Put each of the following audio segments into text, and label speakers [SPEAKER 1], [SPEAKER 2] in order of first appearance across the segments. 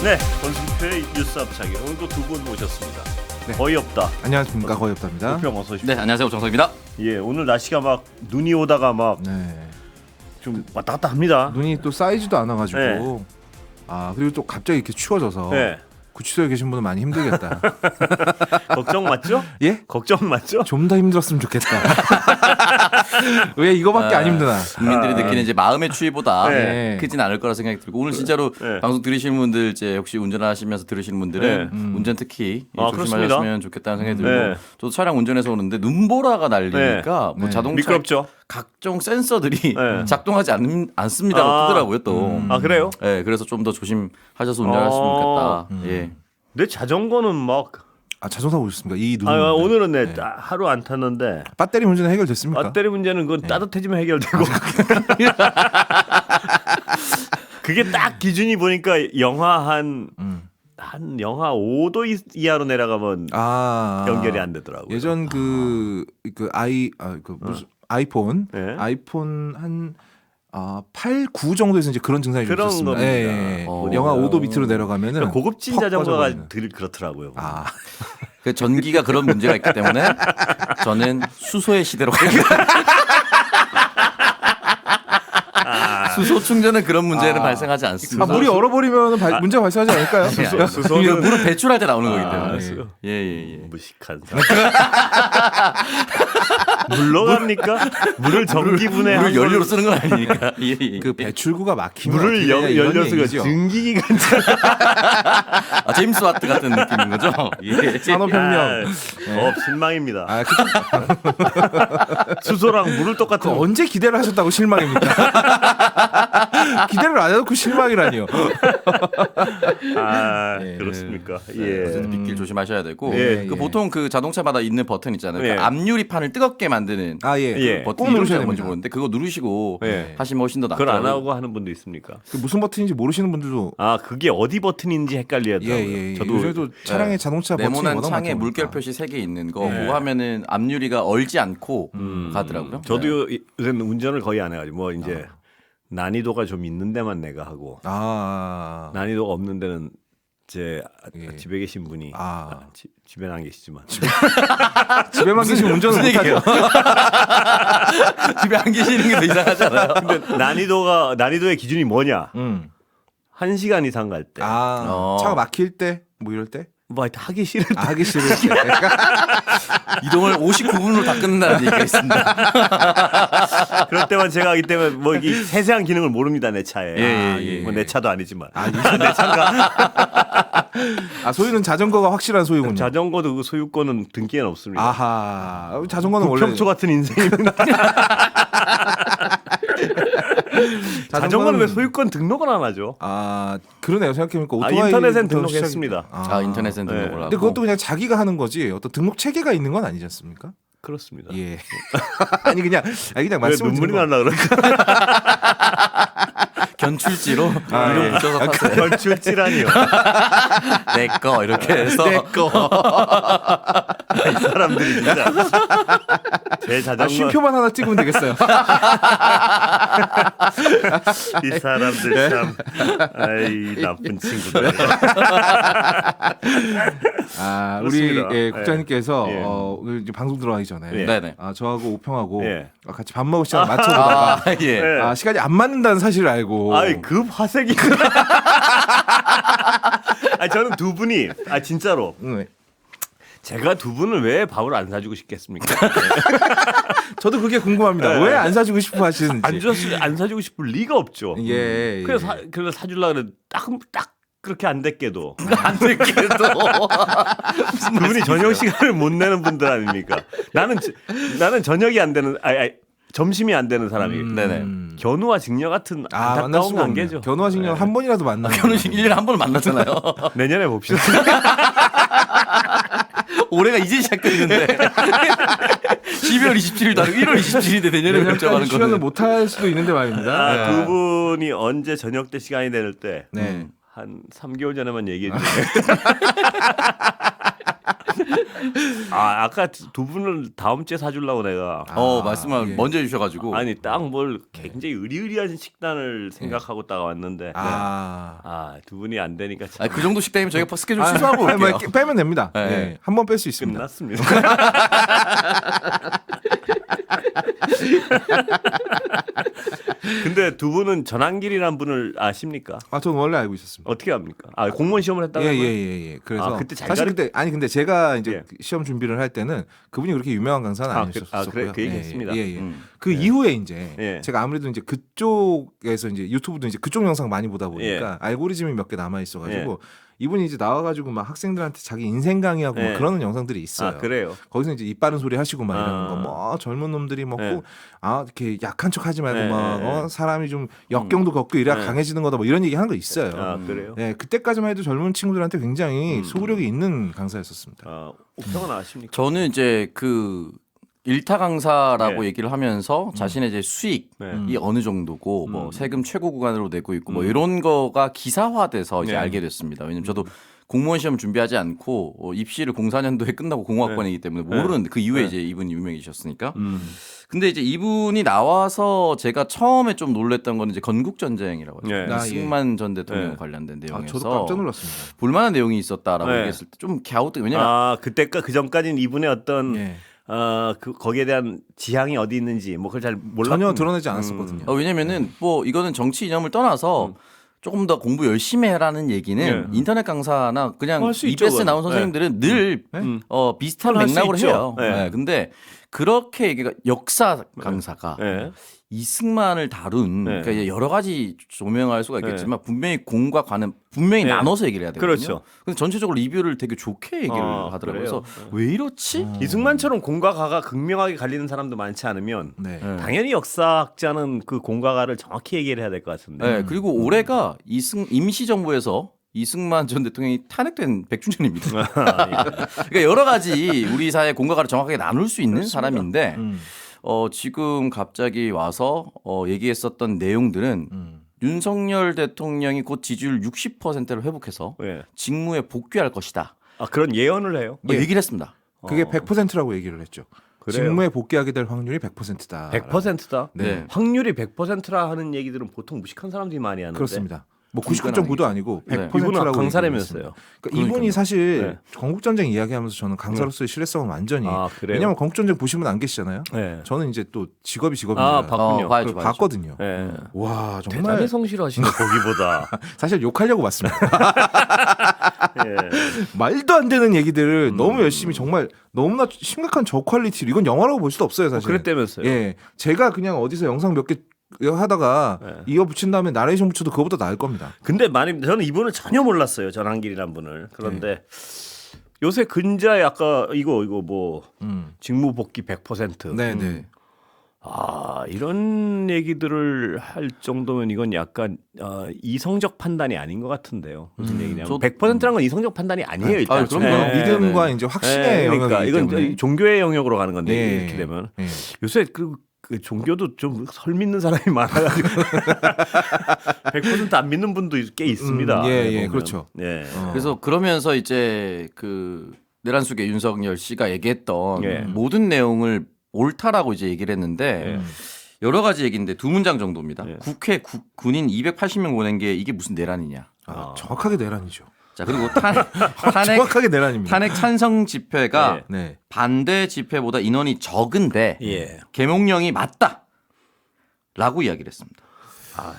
[SPEAKER 1] 네, 권순표의 뉴스 앞차기 오늘 또 두 분 모셨습니다.
[SPEAKER 2] 네.
[SPEAKER 1] 거의 없다.
[SPEAKER 2] 안녕하십니까, 거의 없답니다.
[SPEAKER 1] 우평 어서 오십시오.
[SPEAKER 3] 네, 안녕하세요. 정석입니다.
[SPEAKER 1] 예, 오늘 날씨가 막 눈이 오다가 막 좀
[SPEAKER 2] 네.
[SPEAKER 1] 왔다 갔다 합니다.
[SPEAKER 2] 눈이 또 쌓이지도 않아가지고
[SPEAKER 1] 네.
[SPEAKER 2] 아 그리고 또 갑자기 이렇게 추워져서
[SPEAKER 1] 네.
[SPEAKER 2] 구치소에 계신 분은 많이 힘들겠다.
[SPEAKER 1] 걱정 맞죠?
[SPEAKER 2] 예?
[SPEAKER 1] 걱정 맞죠?
[SPEAKER 2] 좀 더 힘들었으면 좋겠다. 왜 이거밖에 안 힘드나?
[SPEAKER 3] 국민들이 느끼는 이제 마음의 추위보다
[SPEAKER 1] 네.
[SPEAKER 3] 크진 않을 거라 생각이 들고 오늘 진짜로
[SPEAKER 1] 네.
[SPEAKER 3] 방송 들으시는 분들 이제 혹시 운전하시면서 들으시는 분들은
[SPEAKER 1] 네.
[SPEAKER 3] 운전 특히
[SPEAKER 1] 그렇습니다.
[SPEAKER 3] 조심하셨으면 좋겠다는 생각이 들고
[SPEAKER 1] 네.
[SPEAKER 3] 저도 차량 운전해서 오는데 눈보라가 날리니까 뭐
[SPEAKER 2] 네.
[SPEAKER 3] 자동차
[SPEAKER 1] 미끄럽죠?
[SPEAKER 3] 각종 센서들이
[SPEAKER 1] 네.
[SPEAKER 3] 작동하지 않습니다라고
[SPEAKER 1] 아.
[SPEAKER 3] 뜨더라고요 또.
[SPEAKER 1] 아 그래요?
[SPEAKER 3] 네, 그래서 좀 더 조심하셔서 운전하시면 좋겠다. 예.
[SPEAKER 1] 내 자전거는 막
[SPEAKER 2] 아 자동차 오셨습니까? 이 눈.
[SPEAKER 1] 오늘은 내 하루 안 탔는데
[SPEAKER 2] 배터리 문제는 해결됐습니까?
[SPEAKER 1] 배터리 문제는 그건 따뜻해지면 해결되고 그게 딱 기준이 보니까 영하 한 영하 5도 이하로 내려가면 연결이 안 되더라고요.
[SPEAKER 2] 예전 무슨 아이폰
[SPEAKER 1] 네.
[SPEAKER 2] 아이폰 한 8, 9 정도에서 이제 그런 증상이 좀
[SPEAKER 1] 그런
[SPEAKER 2] 있었습니다.
[SPEAKER 1] 겁니다.
[SPEAKER 2] 예.
[SPEAKER 3] 어.
[SPEAKER 2] 영하 5도 밑으로 내려가면은
[SPEAKER 1] 그러니까 고급진
[SPEAKER 2] 퍽
[SPEAKER 1] 자전거가
[SPEAKER 2] 빠져버리는.
[SPEAKER 1] 늘 그렇더라고요.
[SPEAKER 3] 그 전기가 그런 문제가 있기 때문에 저는 수소의 시대로 갑니다. 수소 충전은 그런 문제는 발생하지 않습니다.
[SPEAKER 2] 물이 얼어버리면 문제가 발생하지 않을까요?
[SPEAKER 1] 수소는
[SPEAKER 3] 물을 배출할 때 나오는 거기 때문에.
[SPEAKER 1] 네.
[SPEAKER 3] 예.
[SPEAKER 1] 무식한 사람. 물로 갑니까? 물을 전기분해
[SPEAKER 3] 물을 연료로 쓰는 건 아니니까. 예.
[SPEAKER 2] 그 배출구가 막히면
[SPEAKER 1] 물을
[SPEAKER 2] 어떻게 되냐, 이런
[SPEAKER 1] 열려서
[SPEAKER 2] 얘기죠.
[SPEAKER 1] 증기기관차
[SPEAKER 3] 제임스 와트 같은 느낌인 거죠. 예.
[SPEAKER 2] 산업혁명.
[SPEAKER 1] 실망입니다.
[SPEAKER 2] 아,
[SPEAKER 1] 수소랑 물을 똑같은
[SPEAKER 2] 언제 기대를 하셨다고 실망입니까? 기대를 안 해놓고 실망이라니요. 예.
[SPEAKER 1] 그렇습니까?
[SPEAKER 3] 어쨌든 빗길 조심하셔야 되고
[SPEAKER 1] 예,
[SPEAKER 3] 그
[SPEAKER 2] 예.
[SPEAKER 3] 보통 그 자동차마다 있는 버튼 있잖아요.
[SPEAKER 1] 예.
[SPEAKER 3] 그 앞유리판을 뜨겁게 만드는
[SPEAKER 1] 예.
[SPEAKER 3] 버튼
[SPEAKER 2] 꼭 누르셔야
[SPEAKER 3] 이름이 뭔지
[SPEAKER 2] 됩니다.
[SPEAKER 3] 모르는데 그거 누르시고
[SPEAKER 1] 예.
[SPEAKER 3] 하시면 훨씬 더
[SPEAKER 1] 그걸
[SPEAKER 3] 낫더라고요.
[SPEAKER 1] 안 하고 하는 분도 있습니까?
[SPEAKER 2] 그 무슨 버튼인지 모르시는 분들도
[SPEAKER 1] 그게 어디 버튼인지 헷갈리더라고요.
[SPEAKER 2] 저도 차량의 자동차 버튼이
[SPEAKER 3] 네모난
[SPEAKER 2] 워낙
[SPEAKER 3] 창에
[SPEAKER 2] 많다
[SPEAKER 3] 물결
[SPEAKER 2] 보니까.
[SPEAKER 3] 표시 3개 있는 거
[SPEAKER 1] 네.
[SPEAKER 3] 그거 하면은 앞유리가 얼지 않고 가더라고요.
[SPEAKER 1] 저도 요새는 운전을 거의 안 해가지고 뭐 이제 난이도가 좀 있는 데만 내가 하고 난이도가 없는 데는 제
[SPEAKER 2] 예.
[SPEAKER 1] 집에 계신 분이 집에는 안 계시지만
[SPEAKER 2] 집에만 계시면 운전을
[SPEAKER 3] 무슨
[SPEAKER 2] 못하죠.
[SPEAKER 3] 집에 안 계시는 게 더 이상하잖아요.
[SPEAKER 1] 근데 난이도의 기준이 뭐냐? 1시간 이상 갈 때.
[SPEAKER 2] 차가 막힐 때 뭐 이럴 때?
[SPEAKER 1] 뭐 하기 싫을 때.
[SPEAKER 2] 하기 싫을 때.
[SPEAKER 3] 이동을 59분으로 다 끊는다는 얘기가 있습니다.
[SPEAKER 1] 그럴 때만 제가 하기 때문에 뭐 이 세세한 기능을 모릅니다 내 차에.
[SPEAKER 3] 예.
[SPEAKER 1] 뭐 내 차도 아니지만.
[SPEAKER 2] 내 차가. 소유는 자전거가 확실한 소유군요.
[SPEAKER 1] 자전거도 그 소유권은 등기에는 없습니다.
[SPEAKER 2] 아하. 자전거는 원래
[SPEAKER 1] 평초 같은 인생입니다. 자전거는 왜 소유권 등록을 안 하죠?
[SPEAKER 2] 그러네요. 생각해보니까 오토바이
[SPEAKER 1] 인터넷엔 등록했습니다.
[SPEAKER 3] 인터넷엔 등록을 하고.
[SPEAKER 2] 근데 그것도 그냥 자기가 하는 거지. 어떤 등록 체계가 있는 건 아니지 않습니까?
[SPEAKER 1] 그렇습니다.
[SPEAKER 2] 예. 아니 그냥
[SPEAKER 1] 왜
[SPEAKER 2] 말씀을
[SPEAKER 1] 눈물이
[SPEAKER 2] 드린 거.
[SPEAKER 1] 날라 그럴까?
[SPEAKER 3] 견출지로 이름 붙여서 파세요.
[SPEAKER 1] 걸출지라니요.
[SPEAKER 3] 내꺼 이렇게 해서
[SPEAKER 1] 이 사람들이 진짜 제 자전거
[SPEAKER 2] 쉼표만 하나 찍으면 되겠어요.
[SPEAKER 1] 이 사람들 참 나쁜 친구들.
[SPEAKER 2] 우리
[SPEAKER 1] 그렇습니다.
[SPEAKER 2] 국장님께서
[SPEAKER 1] 예.
[SPEAKER 2] 오늘 이제 방송 들어가기 전에
[SPEAKER 1] 예.
[SPEAKER 3] 네네.
[SPEAKER 2] 저하고 오평하고
[SPEAKER 1] 예.
[SPEAKER 2] 같이 밥 먹을 시간 맞춰보다가
[SPEAKER 3] 예.
[SPEAKER 1] 예.
[SPEAKER 2] 시간이 안 맞는다는 사실을 알고
[SPEAKER 1] 급 화색이. 저는 두 분이 진짜로 제가 두 분을 왜 밥을 안 사주고 싶겠습니까?
[SPEAKER 2] 저도 그게 궁금합니다. 왜 안 사주고 싶어 하시는지.
[SPEAKER 1] 안 사주고 싶을 리가 없죠.
[SPEAKER 2] 예.
[SPEAKER 1] 그래서 사주려고 그래 딱 그렇게 안 됐게도
[SPEAKER 3] 안 될게도
[SPEAKER 1] 그분이 저녁 시간을 못 내는 분들 아닙니까? 나는 저녁이 안 되는 점심이 안 되는 사람이.
[SPEAKER 3] 네네.
[SPEAKER 1] 견우와 직녀 같은
[SPEAKER 2] 만날
[SPEAKER 1] 안타까운
[SPEAKER 2] 수가
[SPEAKER 1] 관계죠.
[SPEAKER 2] 없네요. 견우와 직녀 한 번이라도 만나.
[SPEAKER 3] 결혼식 1년에 한 번을 만나잖아요.
[SPEAKER 1] 내년에 봅시다.
[SPEAKER 3] 올해가 이제 시작됐는데 12월 27일도 아니고 1월 27일인데 내년에 결정하는
[SPEAKER 2] 내년까지 출연을
[SPEAKER 3] 거는
[SPEAKER 2] 못할 수도 있는데 말입니다.
[SPEAKER 1] 그분이 언제 저녁 때 시간이 될 때
[SPEAKER 2] 네.
[SPEAKER 1] 한 3개월 전에만 얘기해 주세요. 아까 두 분을 다음 주에 사주려고 내가.
[SPEAKER 3] 말씀을
[SPEAKER 2] 예.
[SPEAKER 3] 먼저 해주셔가지고.
[SPEAKER 1] 아니 딱 뭘 굉장히 의리의리한 식단을 생각하고 딱 왔는데 두 분이 안 되니까 참
[SPEAKER 3] 그 정도 식당이면 저희가 스케줄 취소하고
[SPEAKER 2] 뭐
[SPEAKER 3] 올게요.
[SPEAKER 2] 빼면 됩니다.
[SPEAKER 3] 네.
[SPEAKER 2] 예. 한 번 뺄 수 있습니다.
[SPEAKER 1] 끝났습니다. 근데 두 분은 전한길이라는 분을 아십니까?
[SPEAKER 2] 저는 원래 알고 있었습니다.
[SPEAKER 1] 어떻게 합니까? 공무원 시험을 했다고요?
[SPEAKER 2] 예. 그래서
[SPEAKER 1] 그때 잘
[SPEAKER 2] 사실
[SPEAKER 1] 가르-
[SPEAKER 2] 근데 제가 이제
[SPEAKER 1] 예.
[SPEAKER 2] 시험 준비를 할 때는 그분이 그렇게 유명한 강사는 아니셨었고요.
[SPEAKER 1] 그래 그 얘기했습니다.
[SPEAKER 2] 예.
[SPEAKER 3] 음.
[SPEAKER 2] 그 이후에 이제
[SPEAKER 1] 예.
[SPEAKER 2] 제가 아무래도 이제 그쪽에서 이제 유튜브도 이제 그쪽 영상 많이 보다 보니까
[SPEAKER 1] 예.
[SPEAKER 2] 알고리즘이 몇 개 남아 있어가지고 이분이 이제 나와가지고 막 학생들한테 자기 인생 강의하고 막
[SPEAKER 1] 예.
[SPEAKER 2] 그러는 영상들이 있어요.
[SPEAKER 1] 그래요.
[SPEAKER 2] 거기서 이제 입 바른 소리 하시고 막 이러는 거, 뭐 젊은 놈들이 먹고
[SPEAKER 1] 예.
[SPEAKER 2] 이렇게 약한 척 하지 말고
[SPEAKER 1] 예,
[SPEAKER 2] 막
[SPEAKER 1] 예.
[SPEAKER 2] 사람이 좀 역경도 겪고 이래야
[SPEAKER 1] 예.
[SPEAKER 2] 강해지는 거다 뭐 이런 얘기 하는 거 있어요.
[SPEAKER 1] 그래요.
[SPEAKER 2] 예, 그때까지만 해도 젊은 친구들한테 굉장히 소구력이 있는 강사였었습니다.
[SPEAKER 1] 옥평은 아십니까?
[SPEAKER 3] 저는 이제 그 일타 강사라고
[SPEAKER 1] 네.
[SPEAKER 3] 얘기를 하면서 자신의 이제 수익이
[SPEAKER 1] 네.
[SPEAKER 3] 어느 정도고 뭐 세금 최고 구간으로 내고 있고 뭐 이런 거가 기사화돼서 이제
[SPEAKER 1] 네.
[SPEAKER 3] 알게 됐습니다. 왜냐면 저도 공무원 시험 준비하지 않고 입시를 04년도에 끝나고 공학번이기 때문에 모르는데 그 이후에 이제 이분이 유명해지셨으니까. 근데 이제 이분이 나와서 제가 처음에 좀 놀랬던 건 이제 건국 전쟁이라고 해요.
[SPEAKER 1] 네.
[SPEAKER 3] 이승만 전 대통령
[SPEAKER 1] 네.
[SPEAKER 3] 관련된 내용에서
[SPEAKER 2] 저도 깜짝 놀랐습니다.
[SPEAKER 3] 볼만한 내용이 있었다라고
[SPEAKER 1] 네.
[SPEAKER 3] 얘기했을 때 좀 갸우뚱. 왜냐면
[SPEAKER 1] 그 전까지는 이분의 어떤
[SPEAKER 2] 예.
[SPEAKER 1] 거기에 대한 지향이 어디 있는지 뭐 그걸 잘 몰랐.
[SPEAKER 2] 전혀 드러내지 않았었거든요.
[SPEAKER 3] 왜냐면은 뭐 이거는 정치 이념을 떠나서 조금 더 공부 열심히 해라는 얘기는 인터넷 강사나 그냥
[SPEAKER 1] 할수 있죠,
[SPEAKER 3] EBS
[SPEAKER 1] 그건.
[SPEAKER 3] 나온 선생님들은 늘 비슷한
[SPEAKER 1] 할수
[SPEAKER 3] 맥락으로
[SPEAKER 1] 있죠.
[SPEAKER 3] 해요.
[SPEAKER 1] 네.
[SPEAKER 3] 네, 근데 그렇게 얘기가 역사 강사가
[SPEAKER 1] 네.
[SPEAKER 3] 이승만을 다룬
[SPEAKER 1] 네.
[SPEAKER 3] 그러니까 이제 여러 가지 조명할 수가 있겠지만 분명히 공과 관은 분명히
[SPEAKER 1] 네.
[SPEAKER 3] 나눠서 얘기를 해야 되거든요.
[SPEAKER 1] 그렇죠.
[SPEAKER 3] 근데 전체적으로 리뷰를 되게 좋게 얘기를 하더라고요.
[SPEAKER 1] 그래요?
[SPEAKER 3] 그래서 왜 이렇지?
[SPEAKER 1] 이승만처럼 공과 가가 극명하게 갈리는 사람도 많지 않으면
[SPEAKER 2] 네.
[SPEAKER 3] 네.
[SPEAKER 1] 당연히 역사학자는 그 공과 가를 정확히 얘기를 해야 될 것 같은데.
[SPEAKER 3] 네, 그리고 올해가 임시정부에서 이승만 전 대통령이 탄핵된 100주년입니다. 그러니까 여러 가지 우리 사회 공과가를 정확하게 나눌 수 있는 사람인데 지금 갑자기 와서 얘기했었던 내용들은 윤석열 대통령이 곧 지지율 60%를 회복해서
[SPEAKER 1] 네.
[SPEAKER 3] 직무에 복귀할 것이다.
[SPEAKER 1] 그런 예언을 해요.
[SPEAKER 3] 얘기를 했습니다.
[SPEAKER 2] 그게 100%라고 얘기를 했죠.
[SPEAKER 1] 그래요?
[SPEAKER 2] 직무에 복귀하게 될 확률이 100%다.
[SPEAKER 1] 100%다.
[SPEAKER 3] 네.
[SPEAKER 1] 확률이 100%라 하는 얘기들은 보통 무식한 사람들이 많이 하는데.
[SPEAKER 2] 그렇습니다. 뭐
[SPEAKER 3] 그러니까
[SPEAKER 2] 99.9도 아니고
[SPEAKER 3] 네.
[SPEAKER 2] 100%라고
[SPEAKER 1] 이분은 강사라면서요.
[SPEAKER 2] 그러니까 이분이 사실
[SPEAKER 1] 네.
[SPEAKER 2] 건국전쟁 이야기하면서 저는 강사로서의 신뢰성은 완전히
[SPEAKER 1] 그래요?
[SPEAKER 2] 왜냐하면 건국전쟁 보신 분 안 계시잖아요.
[SPEAKER 1] 네.
[SPEAKER 2] 저는 이제 또 직업이니까
[SPEAKER 1] 봤군요.
[SPEAKER 3] 봐야죠,
[SPEAKER 2] 그걸
[SPEAKER 3] 봐야죠.
[SPEAKER 2] 봤거든요.
[SPEAKER 1] 네.
[SPEAKER 2] 와 정말
[SPEAKER 1] 대단히 성실하시네 거기보다.
[SPEAKER 2] 사실 욕하려고 봤습니다.
[SPEAKER 1] 예.
[SPEAKER 2] 말도 안 되는 얘기들을 너무 열심히 정말 너무나 심각한 저퀄리티로 이건 영화라고 볼 수도 없어요 사실.
[SPEAKER 1] 그랬다면서요.
[SPEAKER 2] 예, 제가 그냥 어디서 영상 몇 개 하다가 이어 붙인 다음에 나레이션 붙여도 그거보다 나을 겁니다.
[SPEAKER 1] 근데 저는 이분을 전혀 몰랐어요. 전한길이란 분을. 그런데 요새 근자에 아까 이거 뭐 직무 복귀 100%.
[SPEAKER 2] 네.
[SPEAKER 1] 이런 얘기들을 할 정도면 이건 약간 이성적 판단이 아닌 것 같은데요. 무슨 얘기냐면 100%란 건 이성적 판단이 아니에요. 일단.
[SPEAKER 3] 그럼요.
[SPEAKER 1] 네.
[SPEAKER 2] 믿음과 이제 확신의
[SPEAKER 1] 그러니까
[SPEAKER 2] 영역이기
[SPEAKER 1] 이건
[SPEAKER 2] 때문에.
[SPEAKER 1] 종교의 영역으로 가는 건데
[SPEAKER 2] 네.
[SPEAKER 1] 이렇게 되면
[SPEAKER 2] 네.
[SPEAKER 1] 요새 그 종교도 좀 설 믿는 사람이 많아가지고 100%안 믿는 분도 꽤 있습니다. 보면.
[SPEAKER 2] 그렇죠.
[SPEAKER 1] 네.
[SPEAKER 3] 그래서 그러면서 이제 그 내란 속의 윤석열 씨가 얘기했던
[SPEAKER 1] 예.
[SPEAKER 3] 모든 내용을 옳다라고 이제 얘기를 했는데 여러 가지 얘기인데 두 문장 정도입니다.
[SPEAKER 1] 예.
[SPEAKER 3] 국회 군인 280명 보낸 게 이게 무슨 내란이냐.
[SPEAKER 2] 정확하게 내란이죠.
[SPEAKER 3] 자 그리고 탄핵
[SPEAKER 2] 정확하게 내란입니다.
[SPEAKER 3] 탄핵 찬성 집회가
[SPEAKER 2] 네.
[SPEAKER 3] 반대 집회보다 인원이 적은데
[SPEAKER 1] 예.
[SPEAKER 3] 계몽령이 맞다라고 이야기를 했습니다.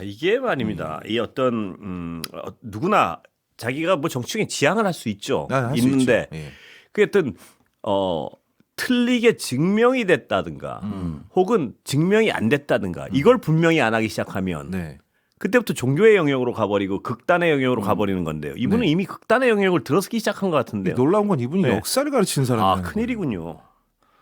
[SPEAKER 1] 이게 말입니다. 이 어떤 누구나 자기가 뭐 정치적인 지향을 할 수 있죠.
[SPEAKER 2] 할수
[SPEAKER 1] 있는데
[SPEAKER 2] 있죠. 예.
[SPEAKER 1] 그게 어떤 틀리게 증명이 됐다든가 혹은 증명이 안 됐다든가 이걸 분명히 안 하기 시작하면
[SPEAKER 2] 네.
[SPEAKER 1] 그때부터 종교의 영역으로 가버리고 극단의 영역으로 가버리는 건데요. 이분은
[SPEAKER 2] 네.
[SPEAKER 1] 이미 극단의 영역을 들어서기 시작한 것 같은데요.
[SPEAKER 2] 놀라운 건 이분이
[SPEAKER 1] 네.
[SPEAKER 2] 역사를 가르치는 사람이에요.
[SPEAKER 1] 큰일이군요.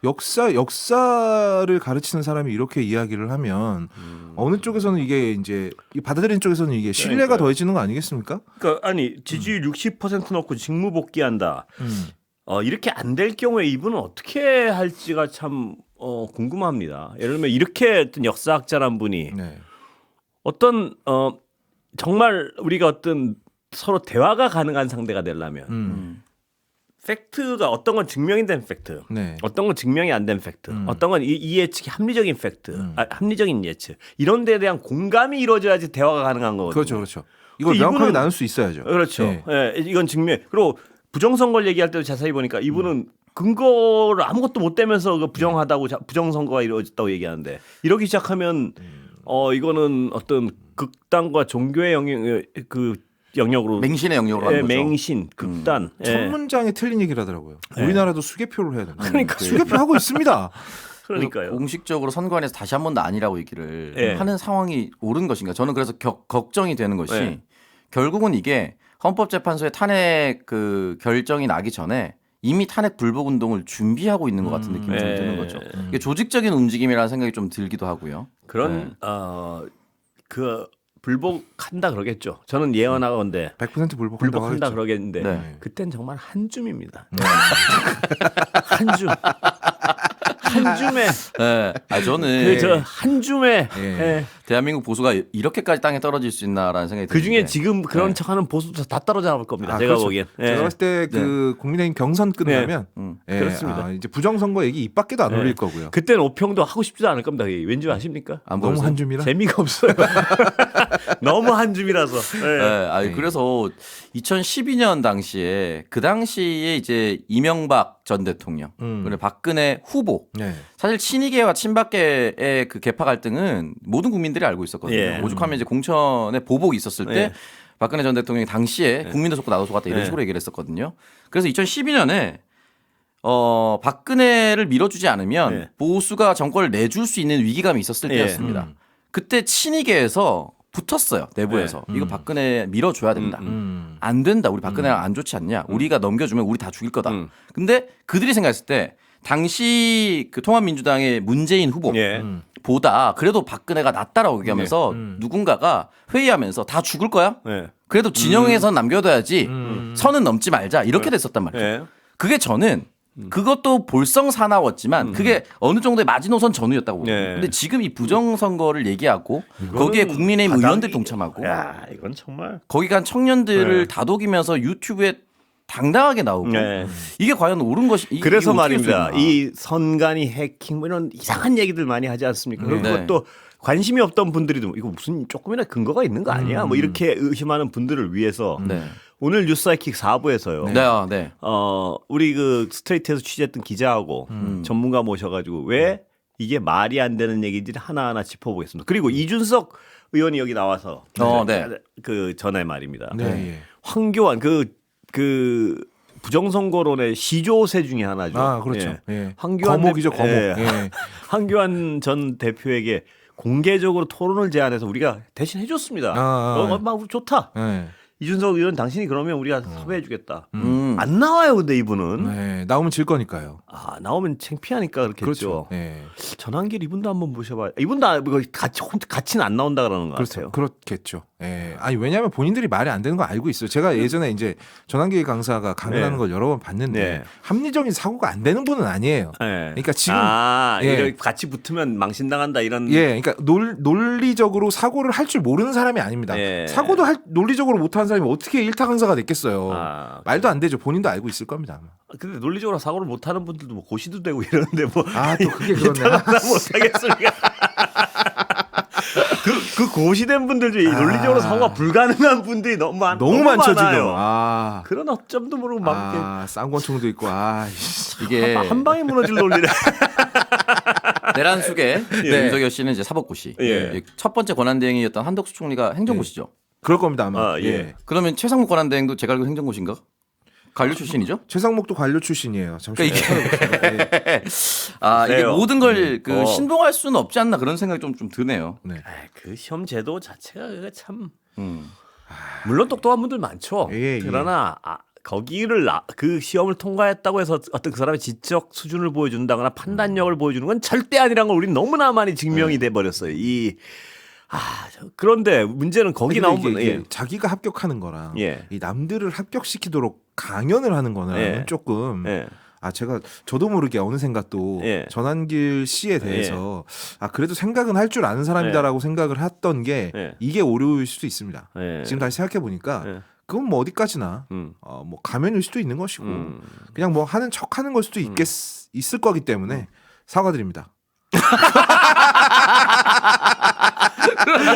[SPEAKER 2] 역사를 가르치는 사람이 이렇게 이야기를 하면 어느 쪽에서는 이게 이제 받아들이는 쪽에서는 이게 신뢰가
[SPEAKER 1] 그러니까요.
[SPEAKER 2] 더해지는 거 아니겠습니까?
[SPEAKER 1] 그러니까 아니 지지율 60% 넣고 직무 복귀한다. 이렇게 안 될 경우에 이분은 어떻게 할지가 참 궁금합니다. 예를 들면 이렇게 어떤 역사학자란 분이
[SPEAKER 2] 네.
[SPEAKER 1] 어떤 정말 우리가 어떤 서로 대화가 가능한 상대가 되려면 팩트가 어떤 건 증명이 된 팩트,
[SPEAKER 2] 네.
[SPEAKER 1] 어떤 건 증명이 안 된 팩트, 어떤 건 이 예측이 합리적인 팩트, 합리적인 예측 이런 데에 대한 공감이 이루어져야지 대화가 가능한 거거든요.
[SPEAKER 2] 그렇죠, 그렇죠. 이걸
[SPEAKER 1] 그
[SPEAKER 2] 명확하게
[SPEAKER 1] 이분은-
[SPEAKER 2] 나눌 수 있어야죠.
[SPEAKER 1] 그렇죠.
[SPEAKER 2] 네.
[SPEAKER 1] 예, 이건 증명. 그리고 부정선거를 얘기할 때도 자세히 보니까 이분은 근거를 아무것도 못 대면서 그 부정하다고 부정선거가 이루어졌다고 얘기하는데 이러기 시작하면 이거는 어떤 극단과 종교의 영역으로
[SPEAKER 3] 맹신의 영역으로 하는 거죠.
[SPEAKER 1] 맹신, 극단.
[SPEAKER 2] 첫
[SPEAKER 1] 예.
[SPEAKER 2] 문장에 틀린 얘기를 하더라고요.
[SPEAKER 1] 네.
[SPEAKER 2] 우리나라도 수개표를 해야 된다.
[SPEAKER 1] 그러니까.
[SPEAKER 2] 수개표 하고 있습니다.
[SPEAKER 1] 그러니까요.
[SPEAKER 3] 공식적으로 선관위에서 다시 한 번 더 아니라고 얘기를
[SPEAKER 1] 예.
[SPEAKER 3] 하는 상황이 옳은 것인가? 저는 그래서 걱정이 되는 것이
[SPEAKER 1] 예.
[SPEAKER 3] 결국은 이게 헌법재판소의 탄핵 그 결정이 나기 전에 이미 탄핵 불복 운동을 준비하고 있는 것 같은 느낌이 좀
[SPEAKER 1] 예.
[SPEAKER 3] 드는 거죠. 이게 조직적인 움직임이라는 생각이 좀 들기도 하고요.
[SPEAKER 1] 그런 그 불복한다 그러겠죠. 저는 예언하건데
[SPEAKER 2] 100% 불복한다고
[SPEAKER 1] 불복한다
[SPEAKER 2] 하겠죠.
[SPEAKER 1] 그러겠는데
[SPEAKER 3] 네.
[SPEAKER 1] 그땐 정말 한 줌입니다. 한 줌. 한 줌에
[SPEAKER 3] 네. 저는
[SPEAKER 1] 그 저 한 줌에
[SPEAKER 2] 예.
[SPEAKER 1] 예.
[SPEAKER 3] 대한민국 보수가 이렇게까지 땅에 떨어질 수 있나라는 생각이
[SPEAKER 1] 그 중에
[SPEAKER 3] 드는데.
[SPEAKER 1] 지금 그런
[SPEAKER 3] 네.
[SPEAKER 1] 척하는 보수도 다 떨어져 나올 겁니다. 제가
[SPEAKER 2] 그렇죠.
[SPEAKER 1] 보기엔. 예.
[SPEAKER 2] 제가 봤을 때 그 국민의힘 경선 끝나면 예,
[SPEAKER 1] 그렇습니다.
[SPEAKER 2] 이제 부정선거 얘기 입 밖에도 안
[SPEAKER 1] 예.
[SPEAKER 2] 올릴 거고요.
[SPEAKER 1] 그때는 오평도 하고 싶지도 않을 겁니다. 그게 왠지 아십니까?
[SPEAKER 3] 안
[SPEAKER 2] 너무
[SPEAKER 3] 보였어요?
[SPEAKER 2] 한 줌이라.
[SPEAKER 1] 재미가 없어요. 너무 한 줌이라서. 예.
[SPEAKER 3] 네, 그래서 2012년 당시에 그 당시에 이제 이명박 전 대통령 그리고 박근혜 후보
[SPEAKER 2] 네.
[SPEAKER 3] 사실 친이계와 친박계의 그 계파 갈등은 모든 국민들이 알고 있었거든요.
[SPEAKER 1] 예.
[SPEAKER 3] 오죽하면 이제 공천에 보복이 있었을 때
[SPEAKER 1] 예.
[SPEAKER 3] 박근혜 전 대통령이 당시에 국민도 속고 나도 속았다 이런
[SPEAKER 1] 예.
[SPEAKER 3] 식으로 얘기를 했었거든요. 그래서 2012년에 박근혜를 밀어주지 않으면
[SPEAKER 1] 예.
[SPEAKER 3] 보수가 정권을 내줄 수 있는 위기감이 있었을
[SPEAKER 1] 예.
[SPEAKER 3] 때였습니다. 그때 친이계에서 붙었어요. 내부에서. 이거 박근혜 밀어줘야 된다. 안 된다. 우리 박근혜랑 안 좋지 않냐. 우리가 넘겨주면 우리 다 죽일 거다. 근데 그들이 생각했을 때 당시 그 통합민주당의 문재인 후보
[SPEAKER 1] 예.
[SPEAKER 3] 보다 그래도 박근혜가 낫다라고 얘기하면서 누군가가 회의하면서 다 죽을 거야?
[SPEAKER 1] 예.
[SPEAKER 3] 그래도 진영에선 남겨둬야지 선은 넘지 말자 이렇게 됐었단 말이에요.
[SPEAKER 1] 예.
[SPEAKER 3] 그게 저는 그것도 볼성 사나웠지만 그게 어느 정도의 마지노선 전후였다고 보거든요.
[SPEAKER 1] 예.
[SPEAKER 3] 근데 지금 이 부정선거를 얘기하고 거기에 국민의힘
[SPEAKER 1] 바닥이-
[SPEAKER 3] 의원들 동참하고
[SPEAKER 1] 야, 이건 정말.
[SPEAKER 3] 거기 간 청년들을
[SPEAKER 1] 네.
[SPEAKER 3] 다독이면서 유튜브에 당당하게 나오고
[SPEAKER 1] 네.
[SPEAKER 3] 이게 과연 옳은 것이
[SPEAKER 1] 그래서
[SPEAKER 3] 이게 어떻게
[SPEAKER 1] 말입니다.
[SPEAKER 3] 될수 있나.
[SPEAKER 1] 이 선관위 해킹 뭐 이런 이상한 얘기들 많이 하지 않습니까? 그리고
[SPEAKER 3] 네.
[SPEAKER 1] 그것도 관심이 없던 분들이 이거 무슨 조금이나 근거가 있는 거 아니야? 뭐 이렇게 의심하는 분들을 위해서
[SPEAKER 3] 네.
[SPEAKER 1] 오늘 뉴스하이킥 4부에서요.
[SPEAKER 3] 네. 네.
[SPEAKER 1] 우리 그 스트레이트에서 취재했던 기자하고 전문가 모셔가지고 왜 이게 말이 안 되는 얘기인지 하나하나 짚어보겠습니다. 그리고 이준석 의원이 여기 나와서
[SPEAKER 3] 네.
[SPEAKER 1] 그 전에 말입니다.
[SPEAKER 2] 네. 예.
[SPEAKER 1] 황교안 그 부정선거론의 시조세 중에 하나죠.
[SPEAKER 2] 아, 그렇죠.
[SPEAKER 1] 예.
[SPEAKER 2] 예.
[SPEAKER 1] 황교안
[SPEAKER 2] 거목이죠, 거목.
[SPEAKER 1] 예.
[SPEAKER 2] 예.
[SPEAKER 1] 황교안 전 대표에게 공개적으로 토론을 제안해서 우리가 대신 해줬습니다. 막 좋다.
[SPEAKER 2] 예.
[SPEAKER 1] 이준석 의원 당신이 그러면 우리가 섭외해주겠다.
[SPEAKER 3] 음.
[SPEAKER 1] 안 나와요, 근데 이분은.
[SPEAKER 2] 네. 나오면 질 거니까요.
[SPEAKER 1] 아, 나오면 창피하니까 그렇겠죠.
[SPEAKER 2] 그렇죠. 예.
[SPEAKER 1] 전환길 이분도 한번 모셔봐요. 이분도 같이는 안 나온다 그러는 것
[SPEAKER 2] 그렇죠.
[SPEAKER 1] 같아요.
[SPEAKER 2] 그렇겠죠. 예. 아니 왜냐하면 본인들이 말이 안 되는 거 알고 있어요. 제가 예전에 이제 전환길 강사가 강연하는
[SPEAKER 1] 네.
[SPEAKER 2] 걸 여러 번 봤는데
[SPEAKER 1] 네.
[SPEAKER 2] 합리적인 사고가 안 되는 분은 아니에요.
[SPEAKER 1] 네.
[SPEAKER 2] 그러니까 지금 예.
[SPEAKER 1] 이렇게 같이 붙으면 망신당한다 이런.
[SPEAKER 2] 예, 그러니까 논리적으로 사고를 할 줄 모르는 사람이 아닙니다.
[SPEAKER 1] 예.
[SPEAKER 2] 사고도 논리적으로 못하는 사람이 어떻게 일타 강사가 됐겠어요.
[SPEAKER 1] 아,
[SPEAKER 2] 말도 안 되죠. 본인도 알고 있을 겁니다. 아마.
[SPEAKER 1] 근데 논리적으로 사고를 못하는 분들도 뭐 고시도 되고 이러는데 뭐.
[SPEAKER 2] 아, 또 그게 그렇네.
[SPEAKER 1] 못하겠습니까? 그 고시된 분들 중에 논리적으로 사고가 불가능한 분들이 너무 많죠
[SPEAKER 2] 많죠
[SPEAKER 1] 많아요.
[SPEAKER 2] 지금. 아,
[SPEAKER 1] 그런 업점도 모르고 막
[SPEAKER 2] 쌍권총도 있고. 아,
[SPEAKER 3] 이게
[SPEAKER 1] 한 방에 무너질 논리를.
[SPEAKER 3] 내란숙의
[SPEAKER 1] 예.
[SPEAKER 3] 윤석열 씨는 이제 사법고시.
[SPEAKER 1] 예.
[SPEAKER 3] 첫 번째 권한대행이었던 한덕수 총리가 행정고시죠.
[SPEAKER 2] 그럴 겁니다 아마.
[SPEAKER 1] 아, 예.
[SPEAKER 3] 그러면 최상무 권한대행도 제가 알고 행정고시인가? 관료 출신이죠?
[SPEAKER 2] 최상목도 관료 출신이에요. 잠시만요.
[SPEAKER 3] 그러니까
[SPEAKER 2] 예.
[SPEAKER 3] 아 이게
[SPEAKER 1] 그래요.
[SPEAKER 3] 모든 걸
[SPEAKER 1] 어.
[SPEAKER 3] 신봉할 수는 없지 않나 그런 생각이 좀 드네요.
[SPEAKER 2] 네.
[SPEAKER 1] 아이, 그 시험 제도 자체가 그게 참
[SPEAKER 3] 음.
[SPEAKER 1] 물론 똑똑한 분들 많죠.
[SPEAKER 2] 예, 예.
[SPEAKER 1] 그러나 거기를 그 시험을 통과했다고 해서 어떤 그 사람의 지적 수준을 보여준다거나 판단력을 보여주는 건 절대 아니라는 걸 우리 너무나 많이 증명이 돼 버렸어요. 그런데 문제는 거기 나온 분,
[SPEAKER 2] 이게 자기가 합격하는 거랑
[SPEAKER 1] 예.
[SPEAKER 2] 이 남들을 합격시키도록 강연을 하는 거는
[SPEAKER 1] 예.
[SPEAKER 2] 조금
[SPEAKER 1] 예.
[SPEAKER 2] 저도 모르게 어느샌가 또
[SPEAKER 1] 예.
[SPEAKER 2] 전환길 씨에 대해서 그래도 생각은 할 줄 아는 사람이다라고 생각을 했던 게
[SPEAKER 1] 예.
[SPEAKER 2] 이게 오류일 수도 있습니다.
[SPEAKER 1] 예.
[SPEAKER 2] 지금 다시 생각해 보니까
[SPEAKER 1] 예.
[SPEAKER 2] 그건 뭐 어디까지나 뭐 가면일 수도 있는 것이고 그냥 뭐 하는 척하는 걸 수도 있을 거기 때문에 사과드립니다.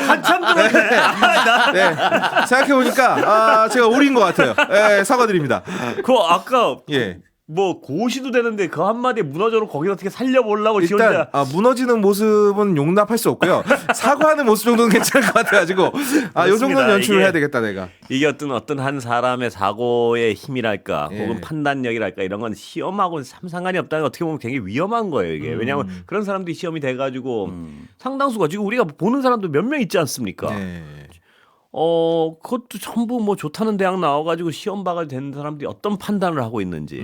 [SPEAKER 1] 한참 들었네.
[SPEAKER 2] 네, 생각해 보니까 제가 오린 것 같아요. 네, 사과드립니다.
[SPEAKER 1] 그 아까
[SPEAKER 2] 예.
[SPEAKER 1] 뭐 고시도 되는데 그 한마디에 무너져놓고 거기 어떻게 살려보려고 지
[SPEAKER 2] 일단
[SPEAKER 1] 혼자.
[SPEAKER 2] 무너지는 모습은 용납할 수 없고요. 사과하는 모습 정도는 괜찮을 것 같아가지고 요 정도는 연출을 해야 되겠다 내가.
[SPEAKER 1] 이게 어떤 한 사람의 사고의 힘이랄까
[SPEAKER 2] 예.
[SPEAKER 1] 혹은 판단력이랄까 이런 건 시험하고는 상관이 없다는 게 어떻게 보면 굉장히 위험한 거예요 이게. 왜냐하면 그런 사람들이 시험이 돼가지고 상당수가 지금 우리가 보는 사람도 몇 명 있지 않습니까?
[SPEAKER 2] 네.
[SPEAKER 1] 그것도 전부 뭐 좋다는 대학 나와가지고 시험 봐가 된 사람들이 어떤 판단을 하고 있는지.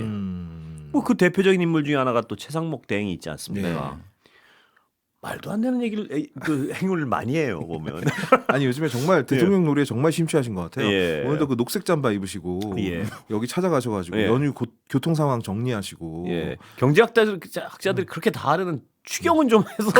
[SPEAKER 1] 뭐 그 대표적인 인물 중에 하나가 또 최상목 대행이 있지 않습니까?
[SPEAKER 2] 네.
[SPEAKER 1] 말도 안 되는 얘기를 그 행위를 많이 해요 보면.
[SPEAKER 2] 아니 요즘에 정말 대통령 놀이에 정말 심취하신 것 같아요.
[SPEAKER 1] 예.
[SPEAKER 2] 오늘도 그 녹색 잠바 입으시고
[SPEAKER 1] 예.
[SPEAKER 2] 여기 찾아가셔가지고
[SPEAKER 1] 예.
[SPEAKER 2] 연휴 교통 상황 정리하시고.
[SPEAKER 1] 예. 경제학자들이 그렇게 다 하려는 추경은 좀 해서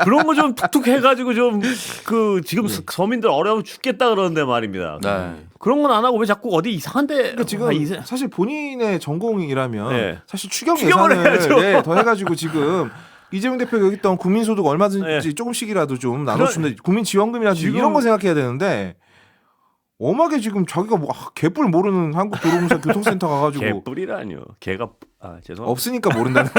[SPEAKER 1] 그런 거 좀 툭툭 해가지고 좀 그 지금 서민들 어려워 죽겠다 그러는데 말입니다.
[SPEAKER 3] 네.
[SPEAKER 1] 그런 건 안 하고 왜 자꾸 어디 이상한데?
[SPEAKER 2] 그러니까 지금 사실 본인의 전공이라면
[SPEAKER 1] 네.
[SPEAKER 2] 사실 추경
[SPEAKER 1] 추경을
[SPEAKER 2] 예산을
[SPEAKER 1] 해야죠.
[SPEAKER 2] 더 해가지고 지금 이재명 대표가 여기 있던 국민소득 얼마든지
[SPEAKER 1] 네.
[SPEAKER 2] 조금씩이라도 좀 나눠준다. 국민지원금이라든지
[SPEAKER 1] 지금-
[SPEAKER 2] 이런 거 생각해야 되는데 엄하게 지금 자기가 뭐 개뿔 모르는 한국도로공사 교통센터 가가지고
[SPEAKER 1] 개뿔이라뇨. 개가 죄송합니다.
[SPEAKER 2] 없으니까 모른다는.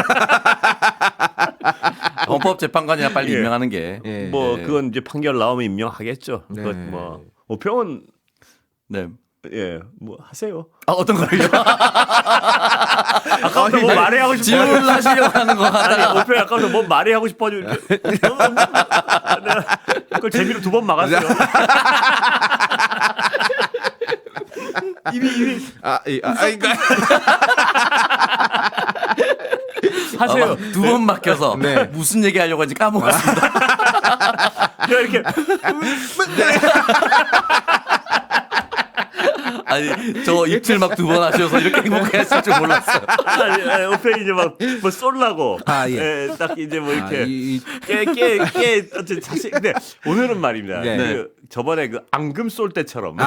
[SPEAKER 3] 헌법재판관이나 빨리
[SPEAKER 1] 예.
[SPEAKER 3] 임명하는 게.
[SPEAKER 2] 예.
[SPEAKER 1] 뭐 그건 이제 판결 나오면 임명하겠죠.
[SPEAKER 2] 네.
[SPEAKER 1] 그것 뭐 오평은
[SPEAKER 3] 네.
[SPEAKER 1] 예 뭐 하세요.
[SPEAKER 3] 어떤 거요?
[SPEAKER 1] 아까부터 뭐 말해 하고 싶어.
[SPEAKER 3] 질문을 하시려고 하는 거 같다.
[SPEAKER 1] 아니 오평 아까부터 뭐 말해 하고 싶어가지고 그걸 재미로 2번 막았어요. 이미
[SPEAKER 2] 그러니까
[SPEAKER 1] 하세요.
[SPEAKER 3] 2번 막혀서
[SPEAKER 2] 네.
[SPEAKER 3] 무슨 얘기 하려고 하는지 까먹었습니다.
[SPEAKER 1] 그냥 이렇게
[SPEAKER 3] 아니 저 입질 막 2번 하셔서 이렇게 행복했을 줄 몰랐어요.
[SPEAKER 1] 오평이 이제 막 뭐 쏠라고
[SPEAKER 2] 예.
[SPEAKER 1] 딱 이제 뭐 이렇게
[SPEAKER 2] 이-
[SPEAKER 1] 깨 어쨌든 자신 근데 오늘은 말입니다.
[SPEAKER 2] 네.
[SPEAKER 1] 그 저번에 그 앙금 쏠 때처럼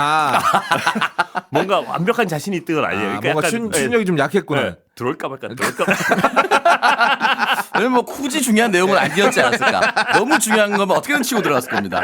[SPEAKER 1] 뭔가 완벽한 자신이 있던 건 아니에요.
[SPEAKER 2] 뭔가 추진력이 좀 약했구나.
[SPEAKER 1] 네. 들어올까 말까 들어올까 말까.
[SPEAKER 3] 왜냐면 뭐 굳이 중요한 내용은 아니었지 않았을까. 너무 중요한 거면 어떻게든 치고 들어갔을 겁니다.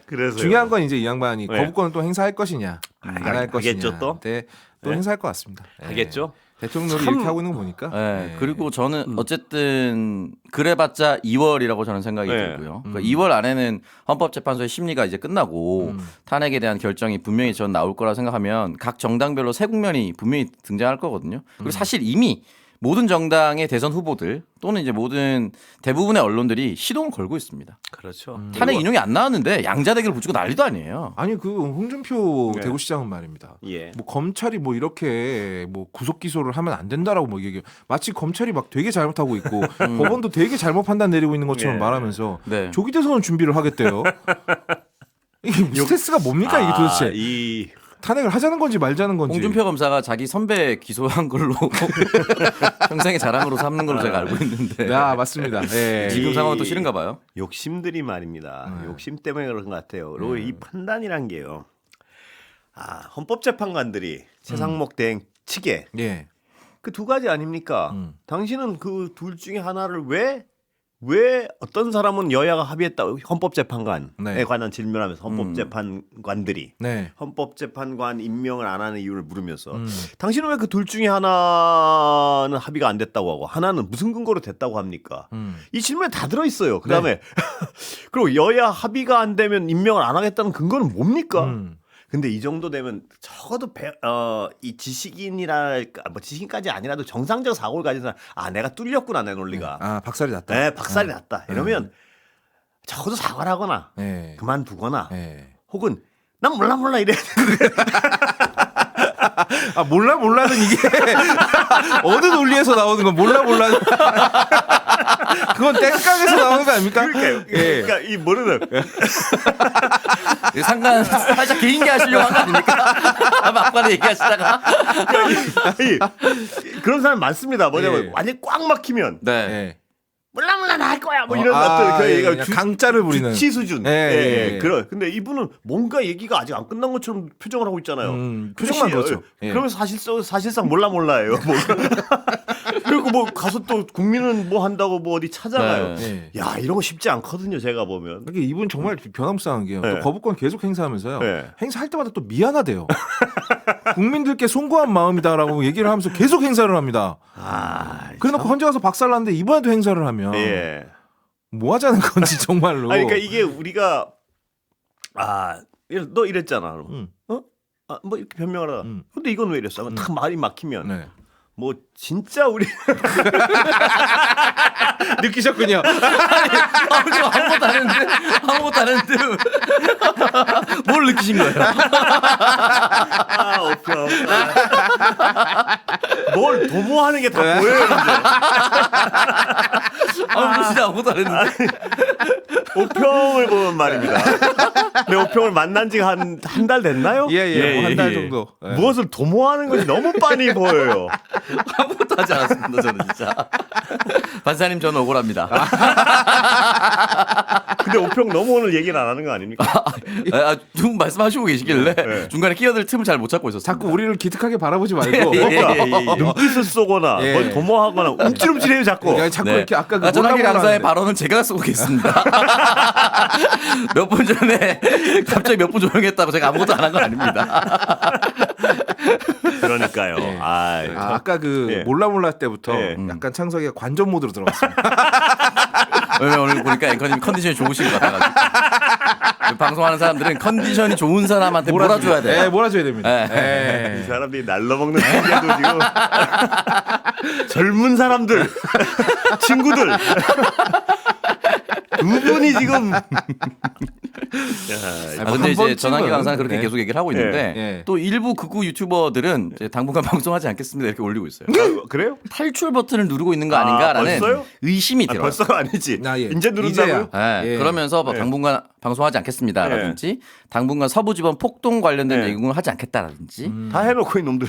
[SPEAKER 1] 그래서
[SPEAKER 2] 중요한 건 이제 이 양반이
[SPEAKER 1] 네.
[SPEAKER 2] 거부권을 또 행사할 것이냐 안 할 것이냐.
[SPEAKER 1] 하겠죠, 또?
[SPEAKER 2] 네, 또
[SPEAKER 1] 네.
[SPEAKER 2] 행사할 것 같습니다. 네.
[SPEAKER 1] 하겠죠.
[SPEAKER 2] 대통령이
[SPEAKER 1] 참-
[SPEAKER 2] 이렇게 하고 있는 거 보니까.
[SPEAKER 3] 네,
[SPEAKER 2] 네.
[SPEAKER 3] 그리고 저는 어쨌든 그래봤자 2월이라고 저는 생각이
[SPEAKER 1] 네.
[SPEAKER 3] 들고요. 그러니까 2월 안에는 헌법재판소의 심리가 이제 끝나고 탄핵에 대한 결정이 분명히 전 나올 거라 생각하면 각 정당별로 새 국면이 분명히 등장할 거거든요. 그리고 사실 이미 모든 정당의 대선 후보들 또는 이제 모든 대부분의 언론들이 시동을 걸고 있습니다.
[SPEAKER 1] 그렇죠.
[SPEAKER 3] 탄핵 인용이 안 나왔는데 양자 대결 붙이고 난리도 아니에요.
[SPEAKER 2] 아니 그 홍준표
[SPEAKER 1] 네.
[SPEAKER 2] 대구시장은 말입니다.
[SPEAKER 1] 예.
[SPEAKER 2] 뭐 검찰이 뭐 이렇게 뭐 구속 기소를 하면 안 된다라고 뭐 얘기. 마치 검찰이 막 되게 잘못하고 있고 법원도 되게 잘못 판단 내리고 있는 것처럼
[SPEAKER 1] 예.
[SPEAKER 2] 말하면서
[SPEAKER 3] 네.
[SPEAKER 2] 조기 대선은 준비를 하겠대요. 이게 스트레스가 뭡니까 이게 도대체?
[SPEAKER 1] 이
[SPEAKER 2] 탄핵을 하자는 건지 말자는 건지.
[SPEAKER 3] 홍준표 검사가 자기 선배 기소한 걸로 평생의 자랑으로 삼는 걸로 제가 알고 있는데
[SPEAKER 2] 네, 맞습니다. 예.
[SPEAKER 3] 지금 상황은 또 싫은가 봐요.
[SPEAKER 1] 욕심들이 말입니다. 욕심 때문에 그런 것 같아요. 그리고 이 판단이란 게요. 헌법재판관들이 최상목 대행 측에
[SPEAKER 2] 예.
[SPEAKER 1] 그 2가지 아닙니까? 당신은 그 둘 중에 하나를 왜 어떤 사람은 여야가 합의했다 헌법재판관에
[SPEAKER 2] 네.
[SPEAKER 1] 관한 질문하면서 헌법재판관들이
[SPEAKER 2] 네.
[SPEAKER 1] 헌법재판관 임명을 안 하는 이유를 물으면서 당신은 왜 그 둘 중에 하나는 합의가 안 됐다고 하고 하나는 무슨 근거로 됐다고 합니까? 이 질문에 다 들어 있어요. 그다음에 그리고 여야 합의가 안 되면 임명을 안 하겠다는 근거는 뭡니까? 근데 이 정도 되면 적어도 이 지식인이랄까 뭐 지식인까지 아니라도 정상적 사고를 가진 사람 내가 뚫렸구나 내 논리가
[SPEAKER 2] 박살이 났다.
[SPEAKER 1] 네 박살이 났다 이러면 적어도 사과를 하거나
[SPEAKER 2] 네.
[SPEAKER 1] 그만두거나
[SPEAKER 2] 네.
[SPEAKER 1] 혹은 난 몰라 이래
[SPEAKER 2] 몰라는 이게 어느 논리에서 나오는 건 몰라는 그건 땡깡에서 나오는 거 아닙니까? 예.
[SPEAKER 1] 그러니까 이 모르는
[SPEAKER 3] 상관 살짝 개인기 하시려고 한 거 아닙니까? 막판에 얘기하시다가
[SPEAKER 1] 그런 사람 많습니다. 뭐냐면
[SPEAKER 2] 예.
[SPEAKER 1] 완전 꽉 막히면
[SPEAKER 3] 네.
[SPEAKER 2] 네.
[SPEAKER 1] 몰라 나 할 거야 뭐 이런 어떤 그 얘기가
[SPEAKER 2] 그냥 강짜를 부리는.
[SPEAKER 1] 주치 수준.
[SPEAKER 2] 예.
[SPEAKER 1] 그런. 근데 이분은 뭔가 얘기가 아직 안 끝난 것처럼 표정을 하고 있잖아요.
[SPEAKER 2] 표정만
[SPEAKER 1] 그렇지.
[SPEAKER 2] 그렇죠. 예.
[SPEAKER 1] 그러면 사실상 몰라요. 뭐. 그리고 뭐 가서 또 국민은 뭐 한다고 뭐 어디 찾아가요.
[SPEAKER 3] 네.
[SPEAKER 2] 예.
[SPEAKER 1] 야 이런 거 쉽지 않거든요. 제가 보면.
[SPEAKER 2] 그러니까 이분 정말 변함무쌍한 게요.
[SPEAKER 1] 네.
[SPEAKER 2] 또 거부권 계속 행사하면서요.
[SPEAKER 1] 네.
[SPEAKER 2] 행사할 때마다 또 미안하대요. 국민들께 송구한 마음이다라고 얘기를 하면서 계속 행사를 합니다. 그래놓고 혼자 가서 박살났는데 이번에도 행사를 하면
[SPEAKER 1] 예.
[SPEAKER 2] 뭐 하자는 건지 정말로.
[SPEAKER 1] 아니, 그러니까 이게 우리가 너 이랬잖아. 뭐 이렇게 변명을 하다. 근데 이건 왜 이랬어? 딱 말이 막히면
[SPEAKER 2] 네.
[SPEAKER 1] 뭐 진짜 우리
[SPEAKER 2] 느끼셨군요.
[SPEAKER 3] 아무것도 안 했는데 뭘 느끼신 거예요?
[SPEAKER 1] 오평. 뭘 도모하는 게 다 보여요.
[SPEAKER 3] 진짜 아무것도 안 했는데.
[SPEAKER 1] 오평을 보면 말입니다. 근데 오평을 만난 지가 한 달 됐나요?
[SPEAKER 2] 예. 한 달 정도. 예.
[SPEAKER 1] 무엇을 도모하는 것이 너무 빤히 보여요.
[SPEAKER 3] 아무것도 하지 않았습니다. 저는 진짜. 반사님 저는 억울합니다.
[SPEAKER 1] 근데 오평 너무 오늘 얘기를 안 하는 거 아닙니까?
[SPEAKER 3] 좀 말씀하시고 계시길래
[SPEAKER 1] 네.
[SPEAKER 3] 중간에 끼어들 틈을 잘 못 찾고 있었어요.
[SPEAKER 2] 자꾸 우리를 기특하게 바라보지 말고.
[SPEAKER 1] 눈빛을 쏘거나
[SPEAKER 2] 예.
[SPEAKER 1] 뭘 도모하거나 움찔움찔해요 자꾸.
[SPEAKER 2] 그러니까 자꾸
[SPEAKER 3] 네.
[SPEAKER 2] 이렇게 아까 그
[SPEAKER 3] 전화기
[SPEAKER 2] 몰라
[SPEAKER 3] 강사의
[SPEAKER 2] 하는데.
[SPEAKER 3] 발언은 제가 쓰고 계십니다. 몇 분 전에 갑자기 몇 분 조용했다고 제가 아무것도 안 한 거 아닙니다.
[SPEAKER 1] 그러니까요.
[SPEAKER 2] 예. 아까 그
[SPEAKER 1] 예.
[SPEAKER 2] 몰라 때부터
[SPEAKER 1] 예.
[SPEAKER 2] 약간 창석이가 관전 모드로 들어갔습니다.
[SPEAKER 3] 왜냐면 오늘 보니까 앵커님 컨디션이 좋으신 것 같아가지고 방송하는 사람들은 컨디션이 좋은 사람한테 몰아줘야 돼요.
[SPEAKER 2] 네, 몰아줘야 됩니다.
[SPEAKER 3] 예.
[SPEAKER 1] 이 사람들이 날로 먹는 생겨도 지금 젊은 사람들 친구들 두 분이 지금
[SPEAKER 3] 근데 이제 전환기
[SPEAKER 2] 번쯤은,
[SPEAKER 3] 강사는 그렇게
[SPEAKER 2] 네.
[SPEAKER 3] 계속 얘기를 하고 있는데
[SPEAKER 2] 예.
[SPEAKER 3] 또 일부 극우 유튜버들은 이제 당분간 방송하지 않겠습니다 이렇게 올리고 있어요.
[SPEAKER 1] 그래요?
[SPEAKER 3] 탈출 버튼을 누르고 있는 거 아닌가라는
[SPEAKER 1] 벌써요?
[SPEAKER 3] 의심이 들어요.
[SPEAKER 1] 벌써가 아니지.
[SPEAKER 2] 예.
[SPEAKER 1] 이제 누른다고요?
[SPEAKER 2] 이제야.
[SPEAKER 3] 예,
[SPEAKER 2] 예.
[SPEAKER 3] 그러면서 뭐 당분간 방송하지 않겠습니다라든지 당분간 서부지법 폭동 관련된
[SPEAKER 1] 예.
[SPEAKER 3] 얘기를 하지 않겠다라든지
[SPEAKER 1] 다 해놓고 이 놈들.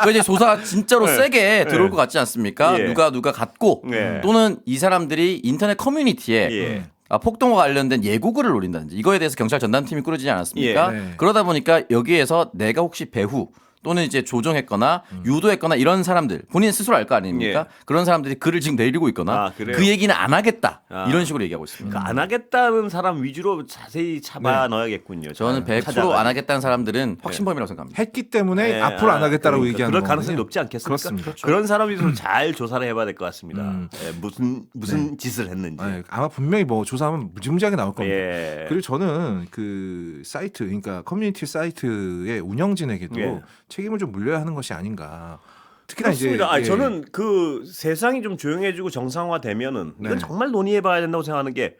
[SPEAKER 3] 그 이제 조사 진짜로
[SPEAKER 1] 네.
[SPEAKER 3] 세게 들어올 것 같지 않습니까?
[SPEAKER 1] 예.
[SPEAKER 3] 누가 갖고
[SPEAKER 1] 예.
[SPEAKER 3] 또는 이 사람들이 인터넷 커뮤니티에
[SPEAKER 1] 예.
[SPEAKER 3] 폭동과 관련된 예고글을 올린다든지 이거에 대해서 경찰 전담팀이 꾸려지지 않았습니까?
[SPEAKER 2] 예. 네.
[SPEAKER 3] 그러다 보니까 여기에서 내가 혹시 배후 또는 이제 조종했거나 유도했거나 이런 사람들 본인 스스로 알 거 아닙니까?
[SPEAKER 1] 예.
[SPEAKER 3] 그런 사람들이 글을 지금 내리고 있거나
[SPEAKER 1] 그래요?
[SPEAKER 3] 그 얘기는 안 하겠다
[SPEAKER 1] 아.
[SPEAKER 3] 이런 식으로 얘기하고 있습니다.
[SPEAKER 1] 그러니까 안 하겠다는 사람 위주로 자세히 잡아 넣어야겠군요.
[SPEAKER 3] 저는 100%
[SPEAKER 1] 찾아가지고.
[SPEAKER 3] 안 하겠다는 사람들은 확신범이라고 생각합니다.
[SPEAKER 2] 했기 때문에
[SPEAKER 1] 예,
[SPEAKER 2] 앞으로 안 하겠다라고
[SPEAKER 1] 그러니까
[SPEAKER 2] 얘기하는
[SPEAKER 1] 그럴
[SPEAKER 2] 거거든요.
[SPEAKER 1] 가능성이 높지 않겠습니까?
[SPEAKER 2] 그렇습니다.
[SPEAKER 1] 그런 사람이 잘 조사를 해봐야 될 것 같습니다. 예, 무슨 짓을 했는지.
[SPEAKER 2] 예, 아마 분명히 뭐 조사하면 무지무지하게 나올 겁니다.
[SPEAKER 1] 예.
[SPEAKER 2] 그리고 저는 그 사이트, 그러니까 커뮤니티 사이트의 운영진에게도
[SPEAKER 1] 예.
[SPEAKER 2] 책임을 좀 물려야 하는 것이 아닌가. 특히나
[SPEAKER 1] 그렇습니다.
[SPEAKER 2] 이제
[SPEAKER 1] 아니,
[SPEAKER 2] 예.
[SPEAKER 1] 저는 그 세상이 좀 조용해지고 정상화되면은 이건
[SPEAKER 2] 네.
[SPEAKER 1] 정말 논의해봐야 된다고 생각하는 게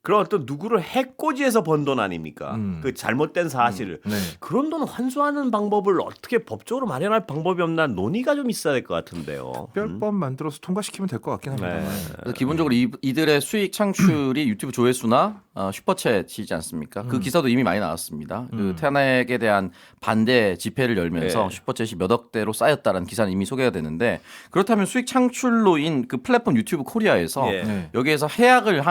[SPEAKER 1] 그런 어떤 누구를 해코지해서 번 돈 아닙니까? 그 잘못된 사실을
[SPEAKER 2] 네.
[SPEAKER 1] 그런 돈 환수하는 방법을 어떻게 법적으로 마련할 방법이 없나 논의가 좀 있어야 될 것 같은데요.
[SPEAKER 2] 특별법 만들어서 통과시키면 될 것 같긴 합니다.
[SPEAKER 1] 네.
[SPEAKER 3] 그래서 기본적으로 이들의 수익 창출이 유튜브 조회수나 슈퍼챗이지 않습니까? 그 기사도 이미 많이 나왔습니다. 그 탄핵에 대한 반대 집회를 열면서
[SPEAKER 1] 네.
[SPEAKER 3] 슈퍼챗이 몇 억대로 쌓였다라는 기사는 이미 소개가 됐는데 그렇다면 수익 창출로인 그 플랫폼 유튜브 코리아에서
[SPEAKER 1] 예.
[SPEAKER 2] 네.
[SPEAKER 3] 여기에서 해악을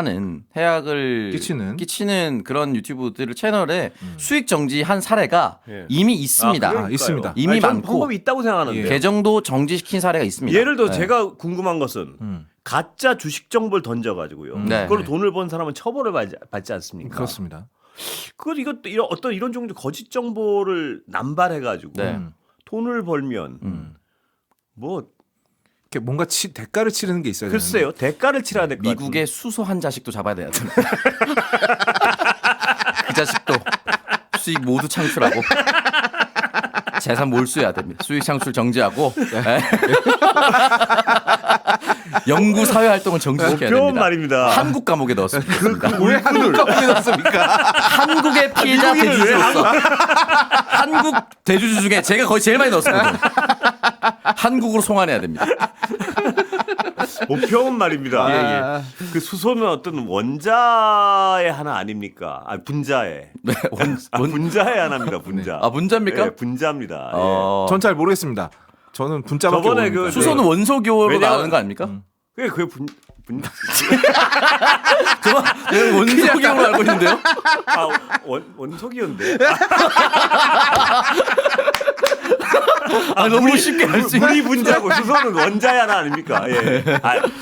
[SPEAKER 3] 끼치는 그런 유튜브들 채널에 수익 정지한 사례가
[SPEAKER 1] 예.
[SPEAKER 3] 이미 있습니다.
[SPEAKER 1] 그러니까요.
[SPEAKER 2] 있습니다.
[SPEAKER 3] 이미
[SPEAKER 1] 아니, 저는
[SPEAKER 3] 많고
[SPEAKER 1] 방법이 있다고 생각하는데
[SPEAKER 3] 계정도 정지시킨 사례가 있습니다.
[SPEAKER 1] 예를 들어
[SPEAKER 3] 네.
[SPEAKER 1] 제가 궁금한 것은 가짜 주식 정보를 던져가지고요.
[SPEAKER 3] 네.
[SPEAKER 1] 그걸로 돈을 번 사람은 처벌을 받지 않습니까?
[SPEAKER 2] 그렇습니다.
[SPEAKER 1] 그걸 이것도 이런 종류 거짓 정보를 남발해가지고
[SPEAKER 3] 네.
[SPEAKER 1] 돈을 벌면 뭐
[SPEAKER 2] 이렇게 뭔가 대가를 치르는 게 있어야
[SPEAKER 1] 글쎄요 대가를 치러야 될 것 같아요.
[SPEAKER 3] 미국의 수소한 자식도 잡아야 돼요. 그 자식도 수익 모두 창출하고 재산 몰수해야 됩니다. 수익 창출 정지하고 네. 연구 사회 활동을 정지시켜야
[SPEAKER 1] 목표는
[SPEAKER 3] 됩니다.
[SPEAKER 1] 말입니다.
[SPEAKER 3] 한국 감옥에 넣었습니다.
[SPEAKER 2] 왜 한국 감옥에 넣습니까?
[SPEAKER 3] 한국의 피해자 대주주로서 한국 대주주 중에 제가 거의 제일 많이 넣었습니다. 한국으로 송환해야 됩니다.
[SPEAKER 1] 목표는 말입니다.
[SPEAKER 2] 예, 예.
[SPEAKER 1] 그 수소는 어떤 원자의 하나 아닙니까? 아 분자의.
[SPEAKER 3] 네,
[SPEAKER 1] 분자의 하나입니다. 분자.
[SPEAKER 3] 아 문자입니까?
[SPEAKER 1] 예, 분자입니다. 예.
[SPEAKER 2] 전 잘 모르겠습니다. 저는 분자밖에
[SPEAKER 1] 저번에
[SPEAKER 2] 모릅니다.
[SPEAKER 1] 그
[SPEAKER 3] 수소는 원소교로
[SPEAKER 1] 왜냐면-
[SPEAKER 3] 나오는 거 아닙니까?
[SPEAKER 1] 그게
[SPEAKER 3] 저는 원석이형으로 알고 있는데요.
[SPEAKER 1] 원석이었는데.
[SPEAKER 3] 너무 쉽게 알 수 있는.
[SPEAKER 1] 물이 분자고 수소는 원자야나 아닙니까? 예.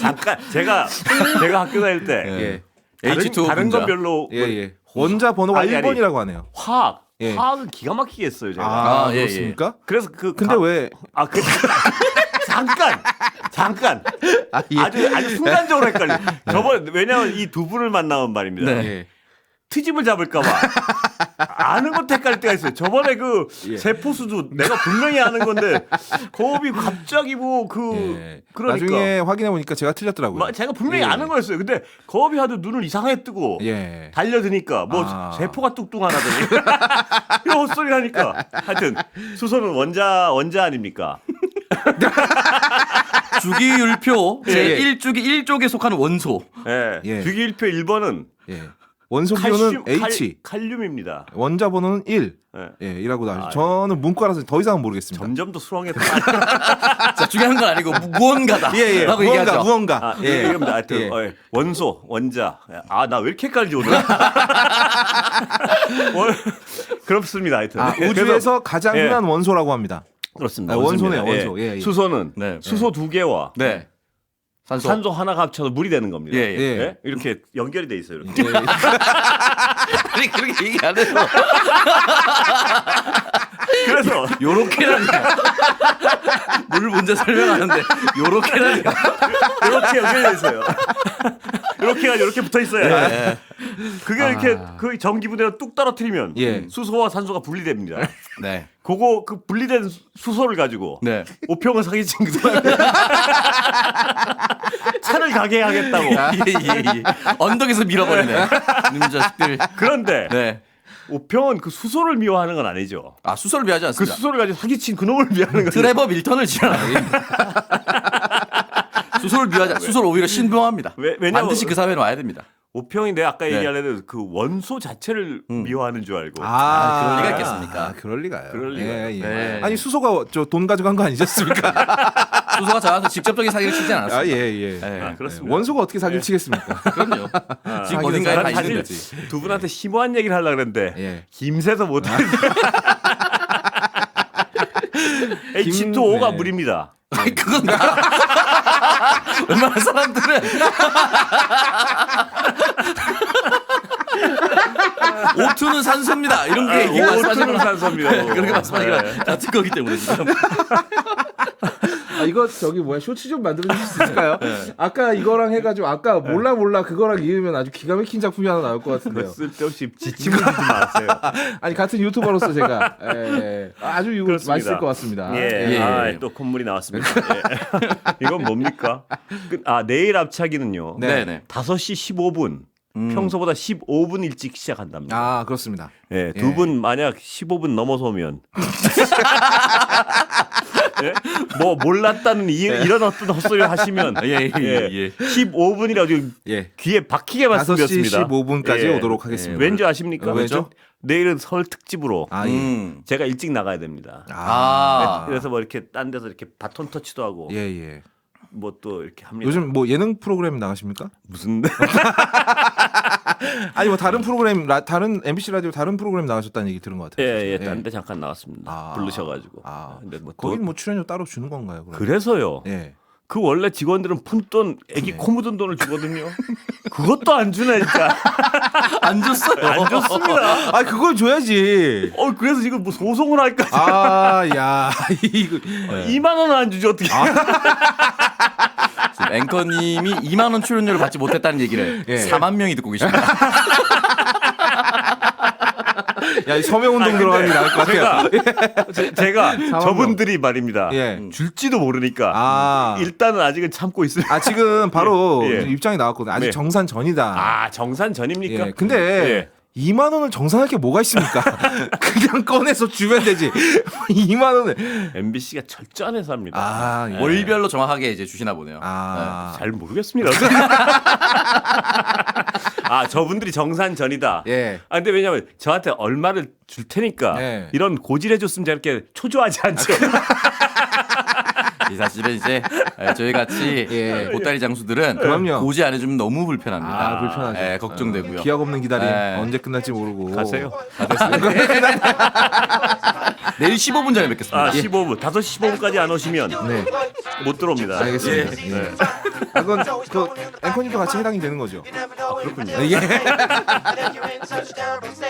[SPEAKER 1] 잠깐 제가 학교 다닐 때
[SPEAKER 3] H2O
[SPEAKER 1] 다른
[SPEAKER 3] 분자.
[SPEAKER 1] 건 별로
[SPEAKER 2] 예. 원자 번호가
[SPEAKER 1] 아니,
[SPEAKER 2] 1번이라고 하네요.
[SPEAKER 1] 화학은 기가 막히게 했어요 제가.
[SPEAKER 2] 아,
[SPEAKER 3] 예,
[SPEAKER 2] 그렇습니까?
[SPEAKER 1] 그래서
[SPEAKER 2] 근데 왜
[SPEAKER 1] 잠깐
[SPEAKER 2] 예.
[SPEAKER 1] 아주 순간적으로 헷갈려. 저번 왜냐면 이 두 분을 만나면 말입니다.
[SPEAKER 3] 네.
[SPEAKER 2] 예.
[SPEAKER 1] 트집을 잡을까봐 아는 것도 헷갈릴 때가 있어요. 저번에 그 세포수도 내가 분명히 아는 건데 거업이 갑자기 그러니까
[SPEAKER 2] 나중에 확인해 보니까 제가 틀렸더라고요.
[SPEAKER 1] 제가 분명히
[SPEAKER 2] 예.
[SPEAKER 1] 아는 거였어요. 근데 거업이 하도 눈을 이상하게 뜨고
[SPEAKER 2] 예.
[SPEAKER 1] 달려드니까 세포가 뚱뚱하다더니 이거 헛소리 하니까 하여튼 수소는 원자 아닙니까?
[SPEAKER 3] 주기율표
[SPEAKER 2] 예.
[SPEAKER 3] 제1주기 1쪽에 속하는 원소.
[SPEAKER 2] 예.
[SPEAKER 1] 주기율표 1번은
[SPEAKER 2] 예. 원소 기호는 H.
[SPEAKER 1] 칼륨입니다.
[SPEAKER 2] 원자 번호는 1.
[SPEAKER 1] 예.
[SPEAKER 2] 예, 이라고 나와요. 저는 문과라서 더 이상은 모르겠습니다.
[SPEAKER 1] 점점 더 수렁했다.
[SPEAKER 3] 자, 중요한 건 아니고 무언가다.
[SPEAKER 2] 예.
[SPEAKER 3] 라고 얘기하죠.
[SPEAKER 2] 무언가.
[SPEAKER 1] 예, 이겁니다. 하여튼
[SPEAKER 2] 예.
[SPEAKER 1] 원소, 원자. 나 왜 이렇게 헷갈리지 오늘? 그렇습니다. 하여튼
[SPEAKER 2] 우주에서 가장
[SPEAKER 1] 예.
[SPEAKER 2] 흔한 원소라고 합니다.
[SPEAKER 1] 그렇습니다.
[SPEAKER 2] 원소네요,
[SPEAKER 1] 원소입니다.
[SPEAKER 2] 원소. 예.
[SPEAKER 1] 수소는
[SPEAKER 3] 네.
[SPEAKER 1] 수소 2개와
[SPEAKER 3] 네.
[SPEAKER 1] 산소 하나가 합쳐서 물이 되는 겁니다.
[SPEAKER 3] 예.
[SPEAKER 1] 예? 이렇게 연결이 돼 있어요. 이렇게.
[SPEAKER 3] 아니 그렇게 얘기 안 해서
[SPEAKER 1] 그래서
[SPEAKER 3] 요렇게라니. 물 문제 설명하는데 요렇게라니.
[SPEAKER 1] 이렇게 연결돼 있어요. 이렇게가 이렇게 붙어 있어요.
[SPEAKER 3] 예.
[SPEAKER 1] 그게 이렇게 그 전기분해로 뚝 떨어뜨리면
[SPEAKER 2] 예.
[SPEAKER 1] 수소와 산소가 분리됩니다.
[SPEAKER 3] 네.
[SPEAKER 1] 그거 그 분리된 수소를 가지고
[SPEAKER 3] 네.
[SPEAKER 1] 오평을 사기친 그 사람 차를 가게 하겠다고.
[SPEAKER 3] 예. 언덕에서 밀어버리네. 놈 자식들.
[SPEAKER 1] 그런데
[SPEAKER 3] 네.
[SPEAKER 1] 오평은 그 수소를 미워하는 건 아니죠.
[SPEAKER 3] 아 수소를 미워하지
[SPEAKER 1] 그
[SPEAKER 3] 않습니다.
[SPEAKER 1] 수소를 가지고 사기친 그놈을 미워하는 거죠.
[SPEAKER 3] 트레버 밀턴을 지향하는 수소를 미워하지. 수소를 오히려 신봉합니다.
[SPEAKER 1] 왜냐면
[SPEAKER 3] 반드시 그 사회는 와야 됩니다.
[SPEAKER 1] 오평이 내가 아까
[SPEAKER 3] 네.
[SPEAKER 1] 얘기하려는 그 원소 자체를 미워하는 줄 알고.
[SPEAKER 3] 그럴 리가 있겠습니까?
[SPEAKER 2] 그럴 리가요.
[SPEAKER 1] 그럴 리가요.
[SPEAKER 2] 예.
[SPEAKER 3] 네.
[SPEAKER 2] 아니 수소가 저 돈 가져간 거 아니셨습니까?
[SPEAKER 3] 수소가 저한테 직접적인 사기를 치지 않았습니다.
[SPEAKER 2] 예.
[SPEAKER 3] 네.
[SPEAKER 1] 그렇습니다.
[SPEAKER 2] 원소가 어떻게 사기를 치겠습니까?
[SPEAKER 3] 그럼요. 지금
[SPEAKER 2] 사기는
[SPEAKER 3] 어딘가에 다
[SPEAKER 1] 사실
[SPEAKER 3] 있는 거지.
[SPEAKER 1] 두 분한테 심오한 얘기를 하려고 그랬는데
[SPEAKER 2] 예.
[SPEAKER 1] 김새서 못하는 H2O가
[SPEAKER 2] 네.
[SPEAKER 1] 물입니다.
[SPEAKER 3] 아니 그건 웬만한 사람들은 O2는 산소입니다. 이런 게 얘기
[SPEAKER 1] 오트는 산소입니다.
[SPEAKER 3] 그렇게 말씀하기가
[SPEAKER 1] 네.
[SPEAKER 3] 같은 거기 때문에 지금.
[SPEAKER 2] 이거 저기 뭐야 쇼츠 좀 만들어 주실 수 있을까요? 아까 이거랑 해가지고 아까 몰라 그거랑 이으면 아주 기가 막힌 작품이 하나 나올 것 같은데요.
[SPEAKER 1] 쓸데없이 지침을 주지 마세요.
[SPEAKER 2] 아니 같은 유튜버로서 제가 아주 이거
[SPEAKER 1] 그렇습니다.
[SPEAKER 2] 맛있을 것 같습니다.
[SPEAKER 1] 예. 또 콧물이 나왔습니다. 예. 이건 뭡니까? 내일 앞차기는요.
[SPEAKER 3] 네네.
[SPEAKER 1] 5시 15분. 평소보다 15분 일찍 시작한답니다.
[SPEAKER 2] 아 그렇습니다.
[SPEAKER 1] 예, 두 분 만약 15분 넘어서 오면 예? 뭐 몰랐다는 이런 어떤 헛소리를 하시면
[SPEAKER 3] 예.
[SPEAKER 1] 15분이라도
[SPEAKER 2] 예.
[SPEAKER 1] 귀에 박히게
[SPEAKER 2] 5시
[SPEAKER 1] 말씀드렸습니다.
[SPEAKER 2] 15분까지 오도록 하겠습니다.
[SPEAKER 1] 왠지 아십니까?
[SPEAKER 2] 왜죠?
[SPEAKER 1] 내일은 설 특집으로
[SPEAKER 2] 아, 예.
[SPEAKER 1] 제가 일찍 나가야 됩니다.
[SPEAKER 3] 아.
[SPEAKER 1] 그래서 뭐 이렇게 딴 데서 이렇게 바톤 터치도 하고
[SPEAKER 2] 예.
[SPEAKER 1] 뭐 또 이렇게 합니다.
[SPEAKER 2] 요즘 뭐 예능 프로그램 나가십니까?
[SPEAKER 1] 무슨
[SPEAKER 2] 아니 뭐 다른 프로그램 다른 MBC 라디오 다른 프로그램 나가셨다는 얘기 들은 것 같아요.
[SPEAKER 1] 예, 딴 데 잠깐 나왔습니다. 부르셔가지고. 근데 뭐 또-
[SPEAKER 2] 거긴 뭐 출연료 따로 주는 건가요? 그럼?
[SPEAKER 1] 그래서요.
[SPEAKER 2] 예.
[SPEAKER 1] 그 원래 직원들은 푼돈 애기 코 묻은 돈을 주거든요. 그것도 안 주네 진짜.
[SPEAKER 3] 안 줬어요.
[SPEAKER 1] 안 줬습니다.
[SPEAKER 2] 아 그걸 줘야지.
[SPEAKER 1] 그래서 지금 뭐 소송을 할까?
[SPEAKER 2] 야 이거
[SPEAKER 1] 2만 원 안 주지 어떻게?
[SPEAKER 3] 지금 앵커님이 2만 원 출연료를 받지 못했다는 얘기를 4만 명이 듣고 계십니다.
[SPEAKER 2] 야 서명 운동 들어가는 게 나을 것 같아요.
[SPEAKER 1] 제가 저분들이 말입니다.
[SPEAKER 2] 예.
[SPEAKER 1] 줄지도 모르니까 일단은 아직은 참고 있어요.
[SPEAKER 2] 지금 바로
[SPEAKER 1] 예.
[SPEAKER 2] 입장이 나왔거든요. 아직
[SPEAKER 1] 네.
[SPEAKER 2] 정산 전이다.
[SPEAKER 1] 정산 전입니까?
[SPEAKER 2] 예. 근데
[SPEAKER 1] 예.
[SPEAKER 2] 2만 원을 정산할 게 뭐가 있습니까? 그냥 꺼내서 주면 되지. 2만 원을.
[SPEAKER 1] MBC가 철저한 회사입니다.
[SPEAKER 2] 예.
[SPEAKER 3] 월별로 정확하게 이제 주시나 보네요.
[SPEAKER 1] 잘 모르겠습니다. 저분들이 정산 전이다.
[SPEAKER 2] 예.
[SPEAKER 1] 근데 왜냐면 저한테 얼마를 줄 테니까
[SPEAKER 2] 예.
[SPEAKER 1] 이런 고지를 해줬으면 제가 이렇게 초조하지 않죠.
[SPEAKER 3] 이 사실은 이제 저희 같이
[SPEAKER 2] 예.
[SPEAKER 3] 보따리 장수들은
[SPEAKER 2] 그럼요.
[SPEAKER 3] 고지 안 해주면 너무 불편합니다.
[SPEAKER 2] 아, 불편하죠.
[SPEAKER 3] 예, 걱정되고요.
[SPEAKER 2] 기약 없는 기다림
[SPEAKER 3] 네.
[SPEAKER 2] 언제 끝날지 모르고
[SPEAKER 1] 가세요.
[SPEAKER 3] 내일 15분 전에 뵙겠습니다.
[SPEAKER 1] 아 15분 5시 15분까지 안 오시면
[SPEAKER 2] 네,
[SPEAKER 1] 못 들어옵니다.
[SPEAKER 2] 알겠습니다.
[SPEAKER 1] 예.
[SPEAKER 2] 예. 아, 그건 그 앵커님도 같이 해당이 되는 거죠.
[SPEAKER 1] 그렇군요.
[SPEAKER 2] 예.